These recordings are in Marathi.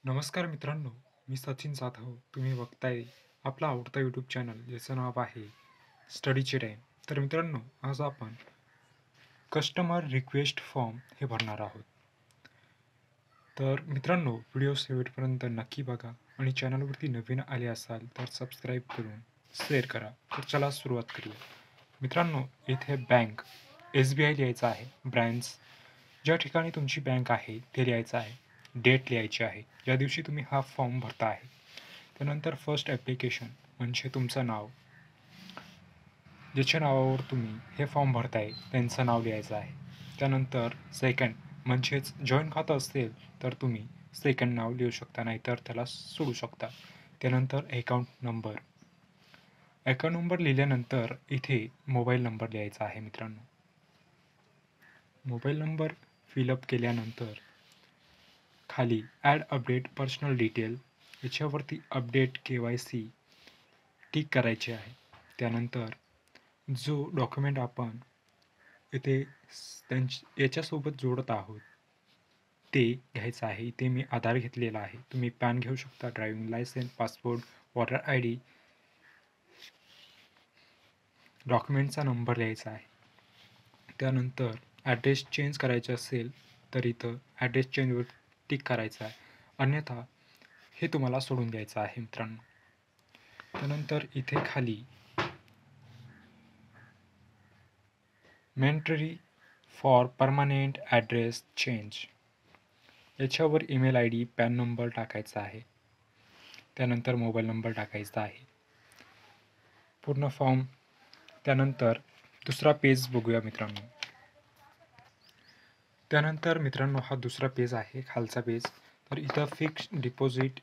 नमस्कार मित्रांनो, मी सचिन जाधव. तुम्ही बघताय आपला आवडता यूट्यूब चॅनल ज्याचं नाव आहे स्टडीचे टाईम. तर मित्रांनो, आज आपण कस्टमर रिक्वेस्ट फॉर्म हे भरणार आहोत. तर मित्रांनो, व्हिडिओ शेवटपर्यंत नक्की बघा आणि चॅनलवरती नवीन आले असाल तर सबस्क्राईब करून शेअर करा. तर चला सुरुवात करूया. मित्रांनो, इथे बँक SBI लिहायचं आहे. ब्रँच ज्या ठिकाणी तुमची बँक आहे ते लिहायचं आहे. डेट लिहायची आहे, ज्या दिवशी तुम्ही हा फॉर्म भरता आहे. त्यानंतर फर्स्ट ॲप्लिकेशन म्हणजे तुमचं नाव, ज्याच्या नावावर तुम्ही हे फॉर्म भरताय त्यांचं नाव लिहायचं आहे. त्यानंतर सेकंड म्हणजेच जॉईंट खातं असेल तर तुम्ही सेकंड नाव लिहू शकता, नाहीतर त्याला सोडू शकता. त्यानंतर अकाउंट नंबर लिहिल्यानंतर इथे मोबाईल नंबर लिहायचा आहे मित्रांनो. मोबाईल नंबर फिलअप केल्यानंतर खाली ॲड अपडेट पर्सनल डिटेल याच्यावरती अपडेट KYC टिक करायचे आहे. त्यानंतर जो डॉक्युमेंट आपण इथे याच्यासोबत जोडत आहोत ते घ्यायचं आहे. इथे मी आधार घेतलेला आहे. तुम्ही पॅन घेऊ शकता, driving licence, passport, voter ID, डॉक्युमेंटचा नंबर लिहायचा आहे. त्यानंतर ॲड्रेस चेंज करायचा असेल तर इथं ॲड्रेस चेंजवर टिक करायचा आहे. अन्यथा हे तुम्हाला सोडून द्यायचं आहे मित्रांनो. त्यानंतर इथे खाली mandatory for permanent address change याच्यावर ईमेल ID, पॅन नंबर टाकायचा आहे. त्यानंतर मोबाईल नंबर टाकायचा आहे. पूर्ण फॉर्म. त्यानंतर दुसरा पेज बघूया मित्रांनो. त्यानंतर मित्रांनो हा दुसरा पेज आहे, खालचा पेज. तर इथं fixed deposit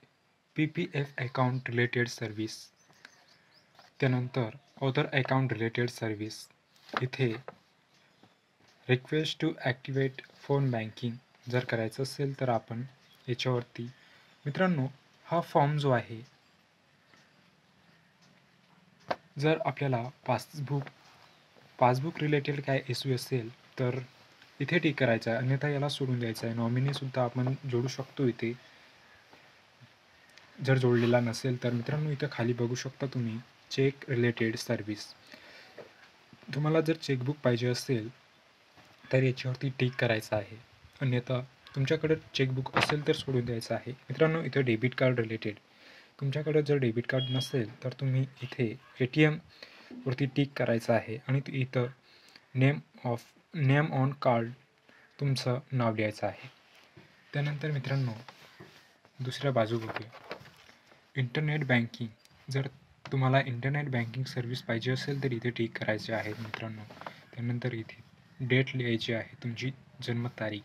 PPF account related service, त्यानंतर अदर अकाउंट रिलेटेड सर्व्हिस, इथे request to activate phone banking जर करायचं असेल तर आपण याच्यावरती मित्रांनो हा फॉर्म जो आहे, जर आपल्याला पासबुक रिलेटेड काय इश्यू असेल तर इथे टिक करायचं आहे, अन्यथा याला सोडून द्यायचं आहे. नॉमिनीसुद्धा आपण जोडू शकतो इथे, जर जोडलेला नसेल तर. मित्रांनो इथं खाली बघू शकता तुम्ही चेक रिलेटेड सर्व्हिस. तुम्हाला जर चेकबुक पाहिजे असेल तर याच्यावरती टिक करायचं आहे, अन्यथा तुमच्याकडे चेकबुक असेल तर सोडून द्यायचं आहे. मित्रांनो इथं डेबिट कार्ड रिलेटेड, तुमच्याकडे जर डेबिट कार्ड नसेल तर तुम्ही इथे ATM वरती टिक करायचं आहे आणि इथं नेम ऑन कार्ड तुमचं नाव लिहायचं आहे. त्यानंतर मित्रांनो दुसऱ्या बाजू बघूया. इंटरनेट बँकिंग, जर तुम्हाला इंटरनेट बँकिंग सर्व्हिस पाहिजे असेल तर इथे टिक करायचे आहे मित्रांनो. त्यानंतर इथे डेट लिहायची आहे, तुमची जन्मतारीख.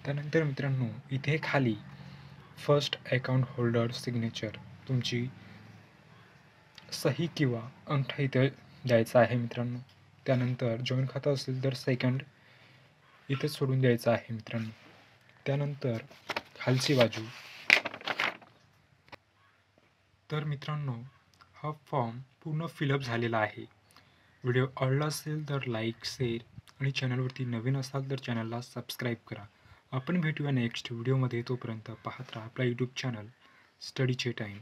त्यानंतर मित्रांनो इथे खाली फर्स्ट अकाउंट होल्डर सिग्नेचर, तुमची सही किंवा अंगठा इथे द्यायचा आहे मित्रांनो. त्यानंतर जॉईंट खातं असेल तर सेकंड इथे सोडून द्यायचं आहे मित्रांनो. त्यानंतर खालची बाजू. तर मित्रांनो हा फॉर्म पूर्ण फिलअप झालेला आहे. व्हिडिओ आवडला असेल तर लाईक, शेअर आणि चॅनलवरती नवीन असाल तर चॅनलला सबस्क्राईब करा. आपण भेटूया नेक्स्ट व्हिडिओमध्ये. तोपर्यंत पाहत राहा आपला यूट्यूब चॅनल स्टडीचे टाईम.